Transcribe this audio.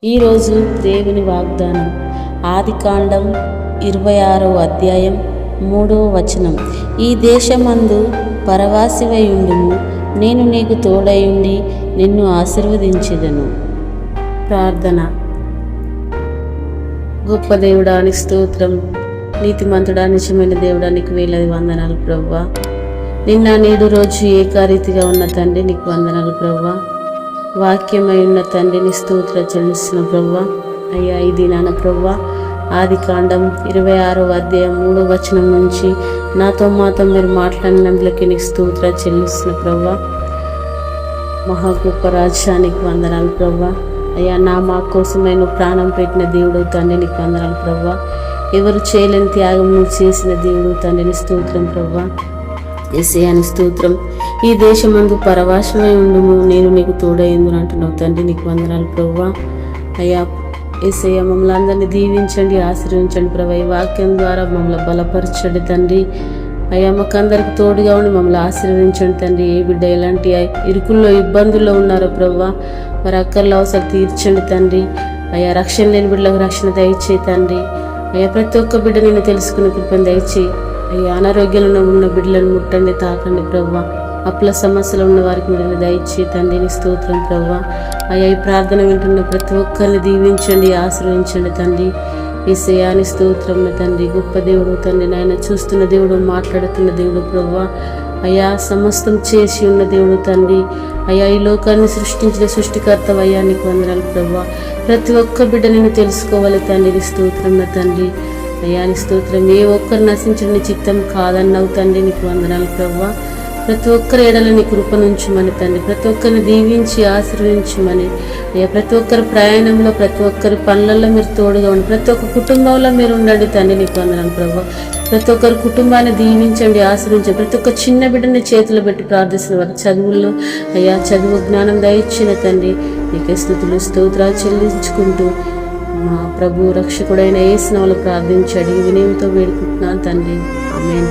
ఈరోజు దేవుని వాగ్దానం ఆదికాండం 26వ అధ్యాయం 3వ వచనం. ఈ దేశమందు పరవాసివై ఉండుము, నేను నీకు తోడయుండి నిన్ను ఆశీర్వదించెదను. ప్రార్థన. గొప్ప దేవుడానికి స్తోత్రం, నీతిమంతుడా నిజమైన దేవుడానికి వేలాది వందనాలు ప్రభువా. నిన్న నేడు రోజు ఏకారీతిగా ఉన్న తండ్రి నీకు వందనాలు ప్రభువా. వాక్యమై ఉన్న తండ్రిని స్తోత్ర చెల్లిస్తున్న ప్రభువా. అయ్యా ఈ దినాన ప్రభువా ఆదికాండం 26వ అధ్యాయం 3వ వచనం నుంచి మాతో మీరు మాట్లాడినందులకి నీకు స్తోత్ర చెల్లిస్తున్న ప్రభువా. మహా గొప్ప రాజ్యానికి వందనాలు ప్రభువా. అయ్యా మా కోసమై నువ్వు ప్రాణం పెట్టిన దేవుడు తండ్రి నీకు వందనాలు ప్రభువా. ఎవరు చేయలేని త్యాగం నువ్వు చేసిన దేవుడు తండ్రిని స్తోత్రం ప్రభువా. యేసయ్యాని స్తోత్రం. ఈ దేశమందు పరవాసమై ఉండుము, నేను నీకు తోడయ్యుందును అంటున్నావు తండ్రి నీకు వందనాలు ప్రభువా. అయ్యా యేసయ్య మమ్మల్ని అందరినీ దీవించండి, ఆశీర్వించండి ప్రభు. ఈ వాక్యం ద్వారా మమ్మల్ని బలపరచండి తండ్రి. అయ్యా మాకందరికి తోడుగా ఉండి మమ్మల్ని ఆశీర్వదించండి తండ్రి. ఏ బిడ్డ ఎలాంటి ఇరుకుల్లో ఇబ్బందుల్లో ఉన్నారో ప్రభువా, వారి అక్కర్ల అవసరం తీర్చండి తండ్రి. అయ్యా రక్షణ లేని బిడ్డలకు రక్షణ దయచేయి తండ్రి. అయ్యా ప్రతి ఒక్క బిడ్డ నేను తెలుసుకునే కృపను దయచేయి. అయ్యా అనారోగ్యంలో ఉన్న బిడ్డలను ముట్టండి, తాకండి ప్రభువా. అప్పుల సమస్యలు ఉన్న వారికి మీరు దయచేయి తండ్రిని స్తోత్రం ప్రభువా. అయ్యా ఈ ప్రార్థన వింటున్న ప్రతి ఒక్కరిని దీవించండి, ఆశీర్వించండి తండ్రి. యేసయ్యాని స్తోత్రం తండ్రి. గొప్ప దేవుడు తండ్రి, నాయన చూస్తున్న దేవుడు, మాట్లాడుతున్న దేవుడు ప్రభువా. అయ్యా సమస్తం చేసి ఉన్న దేవుడు తండ్రి. అయ్యా ఈ లోకాన్ని సృష్టించిన సృష్టికర్త అయ్యా నీకు వందనాలు ప్రభువా. ప్రతి ఒక్క బిడ్డ నేను తెలుసుకోవాలి తండ్రి స్తోత్రం తండ్రి. అయ్యా నీ స్తోత్రం. ఏ ఒక్కరు నశించిన నీ చిత్తం కాదన్నావు తండ్రి నీకు వందనాలు ప్రభువా. ప్రతి ఒక్కరి ఎడల నీ కృపనుంచమని తండ్రి, ప్రతి ఒక్కరిని దీవించి ఆశీర్వించమని. అయ్యా ప్రతి ఒక్కరి ప్రయాణంలో, ప్రతి ఒక్కరి పనులలో మీరు తోడుగా ఉండి, ప్రతి ఒక్క కుటుంబంలో మీరు ఉండండి తండ్రి నీకు వందనాలు ప్రభువా. ప్రతి ఒక్కరి కుటుంబాన్ని దీవించండి, ఆశీర్వించండి. ప్రతి ఒక్క చిన్న బిడ్డని చేతిలో పెట్టి ప్రార్థిస్తున్న వారి చదువుల్లో అయ్యా చదువు జ్ఞానం దయచిన తండ్రి నీకే స్తుతులు స్తోత్రాలు చెల్లించుకుంటూ మా ప్రభు రక్షకుడైన యేసు నామములో ప్రార్థించి అడిగి వినయంతో వేడుకుంటున్నాను తండ్రి. ఆమేన్.